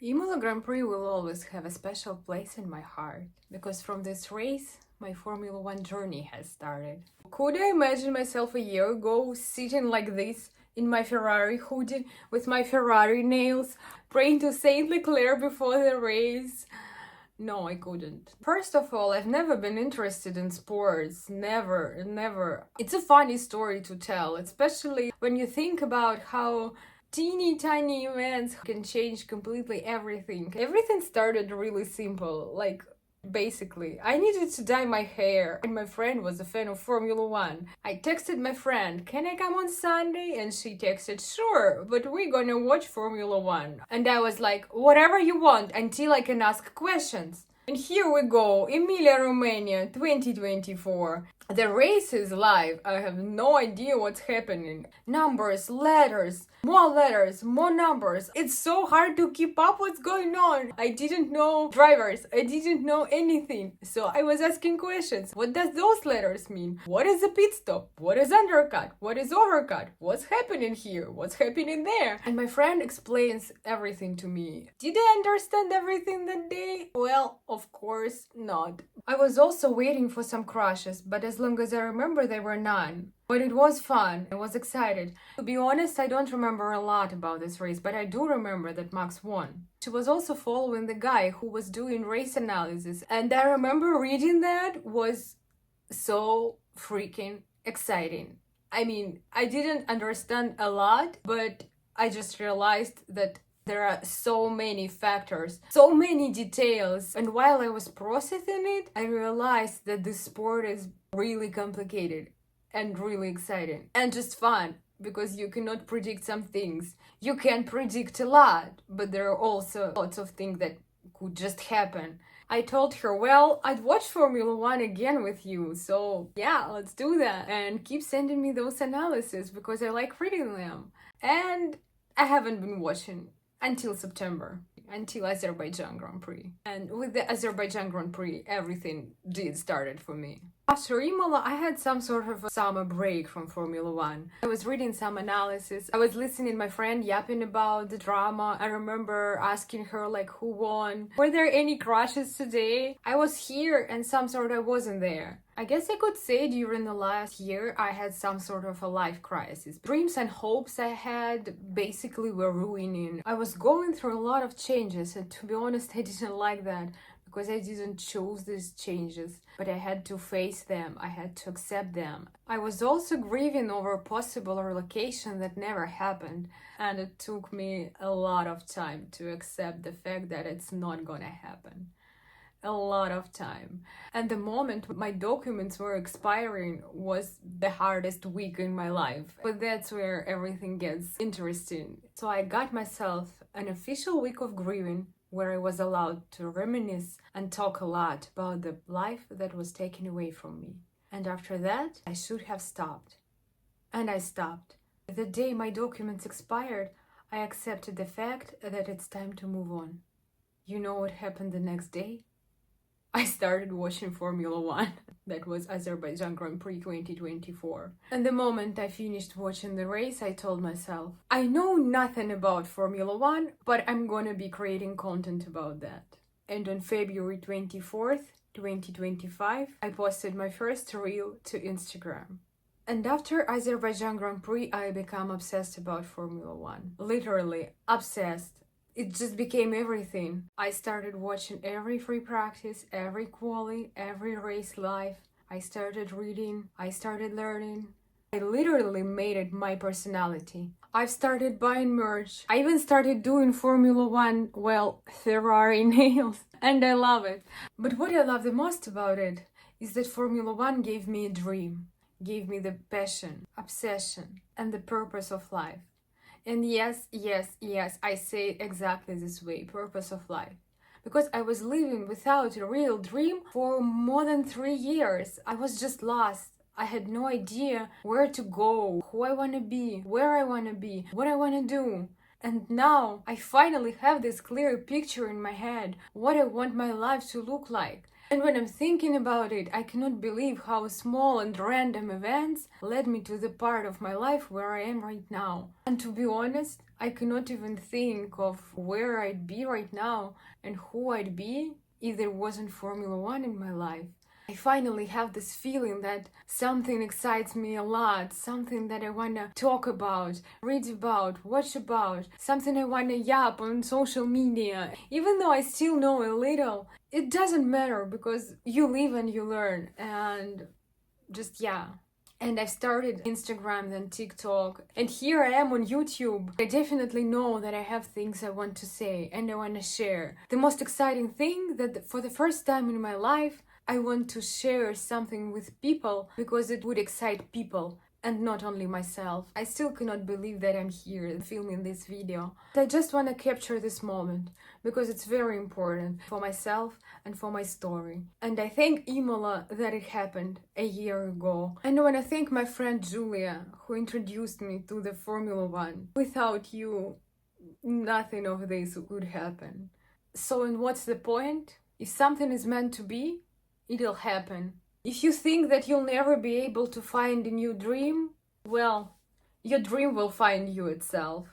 Imola Grand Prix will always have a special place in my heart, because from this race, my Formula One journey has started. Could I imagine myself a year ago sitting like this in my Ferrari hoodie with my Ferrari nails, praying to Saint Leclerc before the race? No, I couldn't. First of all, I've never been interested in sports. Never. It's a funny story to tell, especially when you think about how teeny tiny events can change completely everything. Everything started really simple, like basically, I needed to dye my hair, and my friend was a fan of Formula One. I texted my friend, "Can I come on Sunday?" And she texted, "Sure, but we're gonna watch Formula One." And I was like, "Whatever you want, until I can ask questions." And here we go, Emilia-Romagna 2024. The race is live. I have no idea what's happening. Numbers, letters, more numbers. It's so hard to keep up what's going on. I didn't know drivers. I didn't know anything. So I was asking questions. What does those letters mean? What is a pit stop? What is undercut? What is overcut? What's happening here? What's happening there? And my friend explains everything to me. Did I understand everything that day? Well, of course not. I was also waiting for some crashes, but as long as I remember, there were none. But it was fun. I was excited. To be honest, I don't remember a lot about this race, but I do remember that Max won. She was also following the guy who was doing race analysis, and I remember reading that was so freaking exciting. I mean, I didn't understand a lot, but I just realized that there are so many factors, so many details. And while I was processing it, I realized that this sport is really complicated and really exciting and just fun, because you cannot predict some things. You can predict a lot, but there are also lots of things that could just happen. I told her, well, I'd watch Formula One again with you, so yeah, let's do that. And keep sending me those analyses, because I like reading them. And I haven't been watching until September, until Azerbaijan Grand Prix. And with the Azerbaijan Grand Prix, everything did started for me. After Imola, I had some sort of a summer break from Formula One. I was reading some analysis. I was listening to my friend yapping about the drama. I remember asking her, like, who won? Were there any crashes today? I was here and some sort of wasn't there. I guess I could say during the last year I had some sort of a life crisis. Dreams and hopes I had basically were ruining. I was going through a lot of changes, and to be honest, I didn't like that, because I didn't choose these changes, but I had to face them. I had to accept them. I was also grieving over a possible relocation that never happened, and it took me a lot of time to accept the fact that it's not gonna happen. A lot of time. And the moment my documents were expiring was the hardest week in my life. But that's where everything gets interesting. So I got myself an official week of grieving, where I was allowed to reminisce and talk a lot about the life that was taken away from me. And after that, I should have stopped. And I stopped. The day my documents expired, I accepted the fact that it's time to move on. You know what happened the next day? I started watching Formula One. That was Azerbaijan Grand Prix 2024. And the moment I finished watching the race, I told myself, I know nothing about Formula One, but I'm gonna be creating content about that. And on February 24th, 2025, I posted my first reel to Instagram. And after Azerbaijan Grand Prix, I became obsessed about Formula One. Literally obsessed. It just became everything. I started watching every free practice, every quali, every race live. I started reading, I started learning. I literally made it my personality. I've started buying merch. I even started doing Formula One, Ferrari nails. And I love it. But what I love the most about it is that Formula One gave me a dream, gave me the passion, obsession, and the purpose of life. And yes, I say it exactly this way, purpose of life. Because I was living without a real dream for more than 3 years. I was just lost. I had no idea where to go, who I want to be, where I want to be, what I want to do. And now I finally have this clear picture in my head, what I want my life to look like. And when I'm thinking about it, I cannot believe how small and random events led me to the part of my life where I am right now. And to be honest, I cannot even think of where I'd be right now and who I'd be if there wasn't Formula One in my life. I finally have this feeling that something excites me a lot, something that I wanna talk about, read about, watch about, something I wanna yap on social media. Even though I still know a little, it doesn't matter because you live and you learn, and just yeah. And I've started Instagram, then TikTok, and here I am on YouTube. I definitely know that I have things I want to say and I want to share. The most exciting thing that for the first time in my life, I want to share something with people because it would excite people and not only myself. I still cannot believe that I'm here filming this video. I just want to capture this moment because it's very important for myself and for my story. And I thank Imola that it happened a year ago. And I want to thank my friend Julia who introduced me to the Formula One. Without you, nothing of this would happen. So, and what's the point? If something is meant to be, it'll happen. If you think that you'll never be able to find a new dream, well, your dream will find you itself.